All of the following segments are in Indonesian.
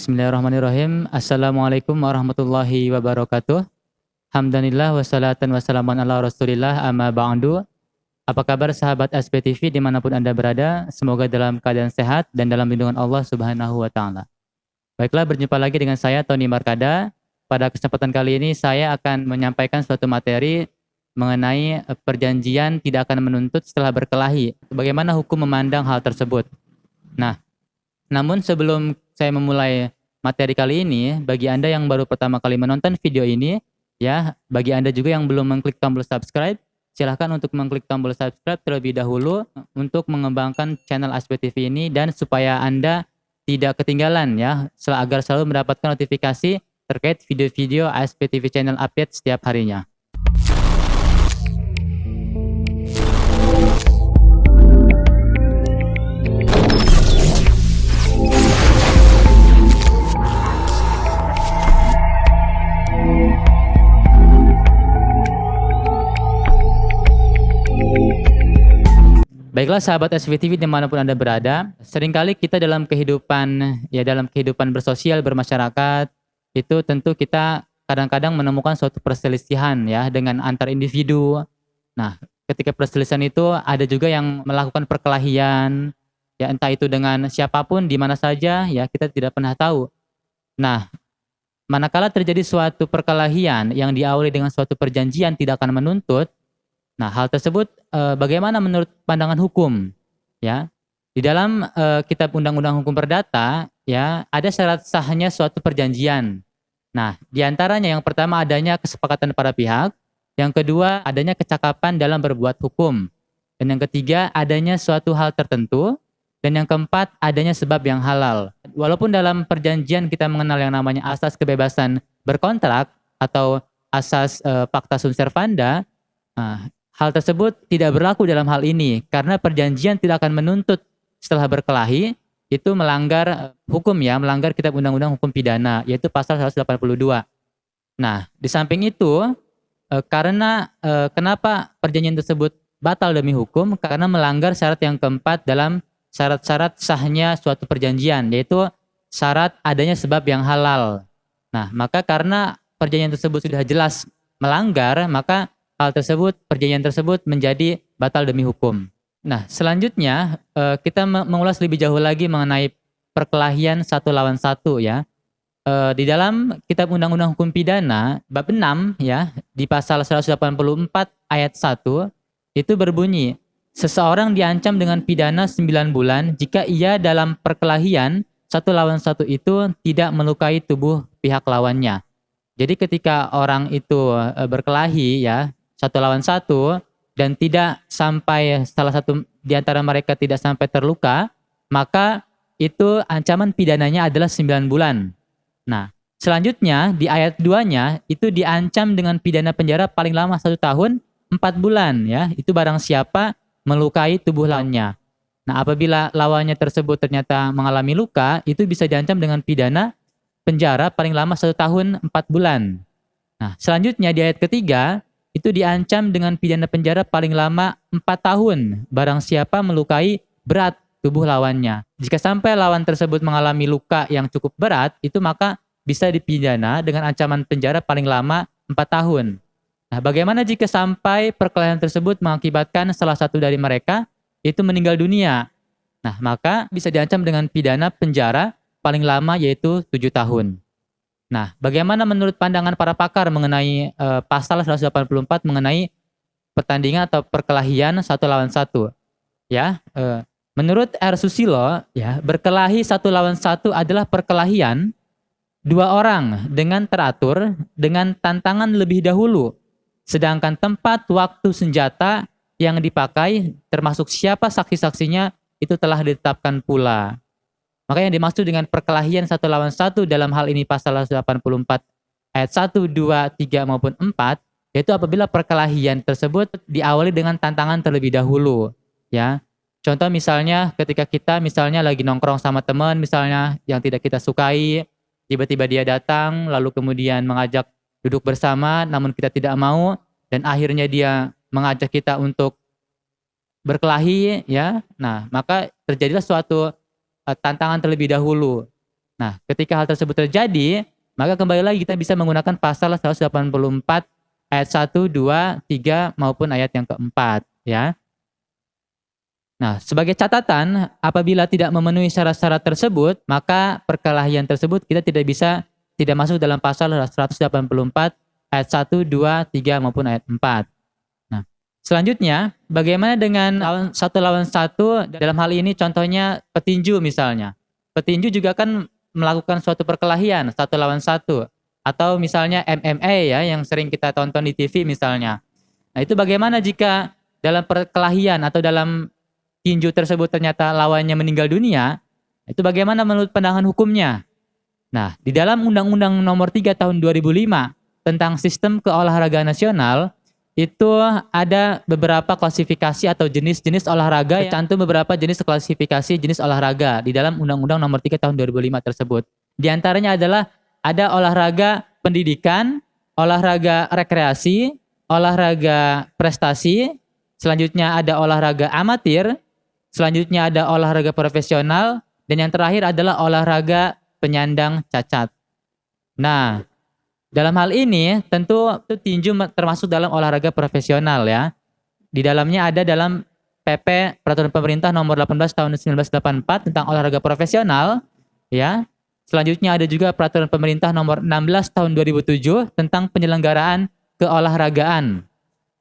Bismillahirrahmanirrahim. Assalamualaikum warahmatullahi wabarakatuh. Hamdanillah wassalatan wassalamun ala rasulillah amma ba'du. Apa kabar sahabat SPTV dimanapun Anda berada? Semoga dalam keadaan sehat dan dalam lindungan Allah Subhanahu wa Ta'ala. Baiklah, berjumpa lagi dengan saya Tony Markada. Pada kesempatan kali ini saya akan menyampaikan suatu materi mengenai perjanjian tidak akan menuntut setelah berkelahi. Bagaimana hukum memandang hal tersebut? Nah, namun sebelum saya memulai materi kali ini, bagi Anda yang baru pertama kali menonton video ini, ya, bagi Anda juga yang belum mengklik tombol subscribe, silahkan untuk mengklik tombol subscribe terlebih dahulu untuk mengembangkan channel SPTV ini dan supaya Anda tidak ketinggalan ya, agar selalu mendapatkan notifikasi terkait video-video SPTV channel update setiap harinya. Baiklah sahabat SPTV dimanapun Anda berada, seringkali kita dalam kehidupan bersosial, bermasyarakat, itu tentu kita kadang-kadang menemukan suatu perselisihan ya dengan antar individu. Nah, ketika perselisihan itu ada juga yang melakukan perkelahian, ya entah itu dengan siapapun, di mana saja, ya kita tidak pernah tahu. Nah, manakala terjadi suatu perkelahian yang diawali dengan suatu perjanjian tidak akan menuntut, nah, hal tersebut bagaimana menurut pandangan hukum? Ya, di dalam Kitab Undang-Undang Hukum Perdata, ya ada syarat sahnya suatu perjanjian. Nah, diantaranya yang pertama adanya kesepakatan para pihak, yang kedua adanya kecakapan dalam berbuat hukum, dan yang ketiga adanya suatu hal tertentu, dan yang keempat adanya sebab yang halal. Walaupun dalam perjanjian kita mengenal yang namanya asas kebebasan berkontrak atau asas pacta sunt servanda, hal tersebut tidak berlaku dalam hal ini karena perjanjian tidak akan menuntut setelah berkelahi, itu melanggar hukum ya, melanggar Kitab Undang-Undang Hukum Pidana, yaitu pasal 182. Nah, di samping itu, kenapa perjanjian tersebut batal demi hukum? Karena melanggar syarat yang keempat dalam syarat-syarat sahnya suatu perjanjian, yaitu syarat adanya sebab yang halal. Nah, maka karena perjanjian tersebut sudah jelas melanggar, maka perjanjian tersebut menjadi batal demi hukum. Nah, selanjutnya kita mengulas lebih jauh lagi mengenai perkelahian satu lawan satu ya. Di dalam Kitab Undang-Undang Hukum Pidana bab 6 ya, di pasal 184 ayat 1 itu berbunyi, seseorang diancam dengan pidana 9 bulan jika ia dalam perkelahian satu lawan satu itu tidak melukai tubuh pihak lawannya. Jadi ketika orang itu berkelahi ya, satu lawan satu, dan tidak sampai salah satu di antara mereka tidak sampai terluka, maka itu ancaman pidananya adalah 9 bulan. Nah, selanjutnya di ayat 2-nya itu diancam dengan pidana penjara paling lama 1 tahun 4 bulan ya. Itu barang siapa melukai tubuh lawannya. Nah, apabila lawannya tersebut ternyata mengalami luka, itu bisa diancam dengan pidana penjara paling lama 1 tahun 4 bulan. Nah, selanjutnya di ayat ketiga itu diancam dengan pidana penjara paling lama 4 tahun barang siapa melukai berat tubuh lawannya. Jika sampai lawan tersebut mengalami luka yang cukup berat, itu maka bisa dipidana dengan ancaman penjara paling lama 4 tahun. Nah, bagaimana jika sampai perkelahian tersebut mengakibatkan salah satu dari mereka itu meninggal dunia? Nah, maka bisa diancam dengan pidana penjara paling lama yaitu 7 tahun. Nah, bagaimana menurut pandangan para pakar mengenai pasal 184 mengenai pertandingan atau perkelahian satu lawan satu? Ya, menurut R. Susilo, ya, berkelahi satu lawan satu adalah perkelahian dua orang dengan teratur dengan tantangan lebih dahulu, sedangkan tempat, waktu, senjata yang dipakai termasuk siapa saksi-saksinya itu telah ditetapkan pula. Maka yang dimaksud dengan perkelahian satu lawan satu dalam hal ini pasal 184 ayat 1, 2, 3 maupun 4, yaitu apabila perkelahian tersebut diawali dengan tantangan terlebih dahulu. Ya, contoh misalnya ketika kita misalnya lagi nongkrong sama teman misalnya yang tidak kita sukai, tiba-tiba dia datang lalu kemudian mengajak duduk bersama namun kita tidak mau dan akhirnya dia mengajak kita untuk berkelahi ya. Nah, maka terjadilah suatu tantangan terlebih dahulu. Nah, ketika hal tersebut terjadi, maka kembali lagi kita bisa menggunakan pasal 184 ayat 1, 2, 3 maupun ayat yang keempat, ya. Nah, sebagai catatan, apabila tidak memenuhi syarat-syarat tersebut, maka perkelahian tersebut kita tidak masuk dalam pasal 184 ayat 1, 2, 3 maupun ayat 4. Nah, selanjutnya, bagaimana dengan lawan satu dalam hal ini contohnya petinju misalnya. Petinju juga kan melakukan suatu perkelahian 1 lawan 1 atau misalnya MMA ya yang sering kita tonton di TV misalnya. Nah, itu bagaimana jika dalam perkelahian atau dalam tinju tersebut ternyata lawannya meninggal dunia, itu bagaimana menurut pandangan hukumnya? Nah, di dalam Undang-Undang Nomor 3 Tahun 2005 tentang Sistem Keolahragaan Nasional, itu ada beberapa klasifikasi atau jenis-jenis olahraga, tercantum beberapa jenis klasifikasi jenis olahraga di dalam Undang-Undang Nomor 3 Tahun 2005 tersebut. Di antaranya adalah ada olahraga pendidikan, olahraga rekreasi, olahraga prestasi, selanjutnya ada olahraga amatir, selanjutnya ada olahraga profesional, dan yang terakhir adalah olahraga penyandang cacat. Nah, dalam hal ini tentu tinju termasuk dalam olahraga profesional ya. Di dalamnya ada dalam PP Peraturan Pemerintah Nomor 18 Tahun 1984 tentang olahraga profesional ya. Selanjutnya ada juga Peraturan Pemerintah Nomor 16 Tahun 2007 tentang penyelenggaraan keolahragaan.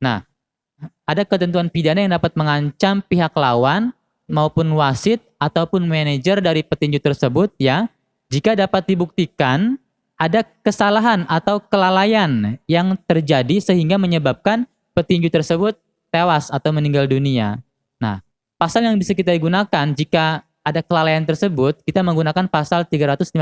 Nah, ada ketentuan pidana yang dapat mengancam pihak lawan maupun wasit ataupun manajer dari petinju tersebut ya, jika dapat dibuktikan ada kesalahan atau kelalaian yang terjadi sehingga menyebabkan petinju tersebut tewas atau meninggal dunia. Nah, pasal yang bisa kita gunakan jika ada kelalaian tersebut, kita menggunakan pasal 359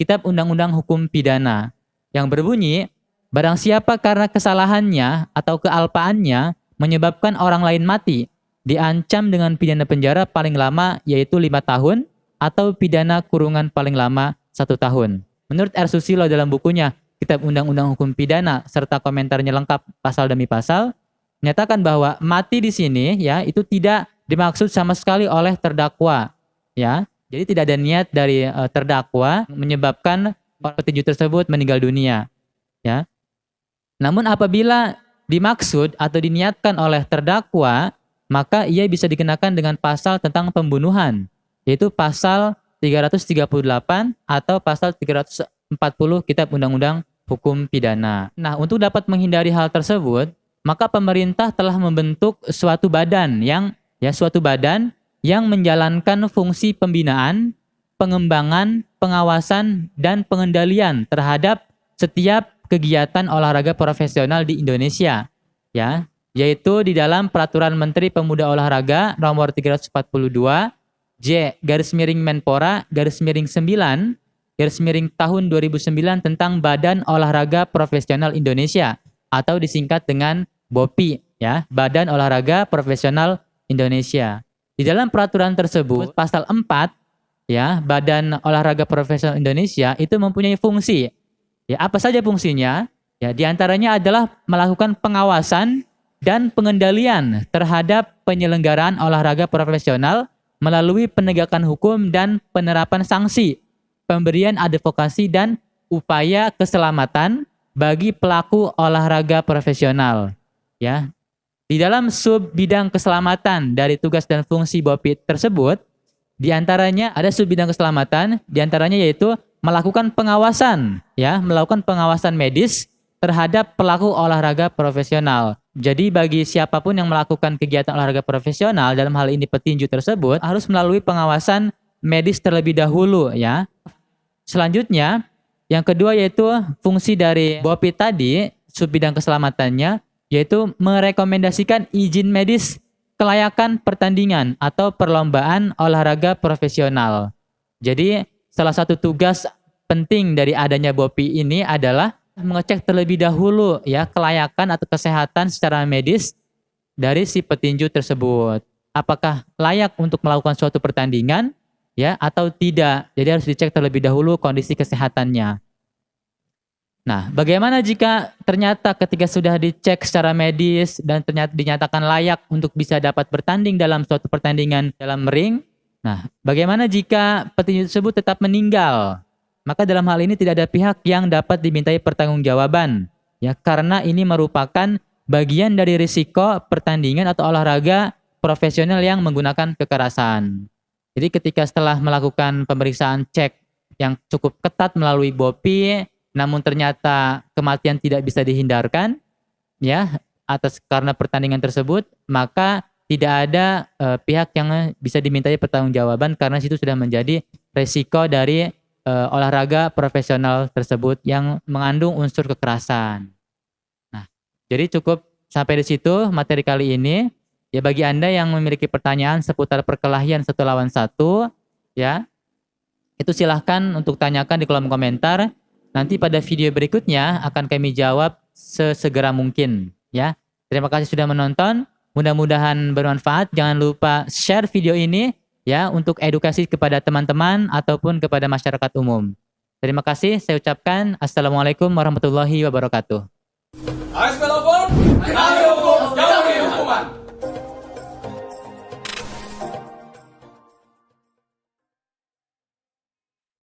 Kitab Undang-Undang Hukum Pidana yang berbunyi, barang siapa karena kesalahannya atau kealpaannya menyebabkan orang lain mati, diancam dengan pidana penjara paling lama yaitu 5 tahun atau pidana kurungan paling lama 1 tahun. Menurut R. Susilo dalam bukunya Kitab Undang-Undang Hukum Pidana serta komentarnya lengkap pasal demi pasal, menyatakan bahwa mati di sini ya itu tidak dimaksud sama sekali oleh terdakwa ya. Jadi tidak ada niat dari terdakwa menyebabkan petinju tersebut meninggal dunia ya. Namun apabila dimaksud atau diniatkan oleh terdakwa, maka ia bisa dikenakan dengan pasal tentang pembunuhan, yaitu pasal 338 atau pasal 340 Kitab Undang-Undang Hukum Pidana. Nah, untuk dapat menghindari hal tersebut, maka pemerintah telah membentuk suatu badan yang menjalankan fungsi pembinaan, pengembangan, pengawasan, dan pengendalian terhadap setiap kegiatan olahraga profesional di Indonesia, ya, yaitu di dalam Peraturan Menteri Pemuda Olahraga Nomor 342 J/Menpora/9 tahun 2009 tentang Badan Olahraga Profesional Indonesia atau disingkat dengan BOPI ya, Badan Olahraga Profesional Indonesia. Di dalam peraturan tersebut pasal 4 ya, Badan Olahraga Profesional Indonesia itu mempunyai fungsi. Ya, apa saja fungsinya? Ya, di antaranya adalah melakukan pengawasan dan pengendalian terhadap penyelenggaraan olahraga profesional melalui penegakan hukum dan penerapan sanksi, pemberian advokasi dan upaya keselamatan bagi pelaku olahraga profesional. Ya. Di dalam sub bidang keselamatan dari tugas dan fungsi BOPI tersebut, di antaranya ada sub bidang keselamatan, di antaranya yaitu melakukan pengawasan, ya, melakukan pengawasan medis terhadap pelaku olahraga profesional. Jadi bagi siapapun yang melakukan kegiatan olahraga profesional, dalam hal ini petinju tersebut, harus melalui pengawasan medis terlebih dahulu, ya. Selanjutnya, yang kedua yaitu fungsi dari BOPI tadi, sub bidang keselamatannya, yaitu merekomendasikan izin medis kelayakan pertandingan atau perlombaan olahraga profesional. Jadi salah satu tugas penting dari adanya BOPI ini adalah mengecek terlebih dahulu ya kelayakan atau kesehatan secara medis dari si petinju tersebut. Apakah layak untuk melakukan suatu pertandingan ya atau tidak. Jadi harus dicek terlebih dahulu kondisi kesehatannya. Nah, bagaimana jika ternyata ketika sudah dicek secara medis dan ternyata dinyatakan layak untuk bisa dapat bertanding dalam suatu pertandingan dalam ring, Nah, bagaimana jika petinju tersebut tetap meninggal? Maka dalam hal ini tidak ada pihak yang dapat dimintai pertanggungjawaban, ya, karena ini merupakan bagian dari risiko pertandingan atau olahraga profesional yang menggunakan kekerasan. Jadi ketika setelah melakukan pemeriksaan cek yang cukup ketat melalui BOPI, namun ternyata kematian tidak bisa dihindarkan, ya, atas karena pertandingan tersebut, maka tidak ada pihak yang bisa dimintai pertanggungjawaban karena situ sudah menjadi resiko dari olahraga profesional tersebut yang mengandung unsur kekerasan. Nah, jadi cukup sampai di situ materi kali ini. Ya, bagi Anda yang memiliki pertanyaan seputar perkelahian 1 lawan 1, ya, itu silahkan untuk tanyakan di kolom komentar. Nanti pada video berikutnya akan kami jawab sesegera mungkin, ya. Terima kasih sudah menonton. Mudah-mudahan bermanfaat. Jangan lupa share video ini, ya, untuk edukasi kepada teman-teman ataupun kepada masyarakat umum. Terima kasih. Saya ucapkan Assalamualaikum warahmatullahi wabarakatuh. Ayo,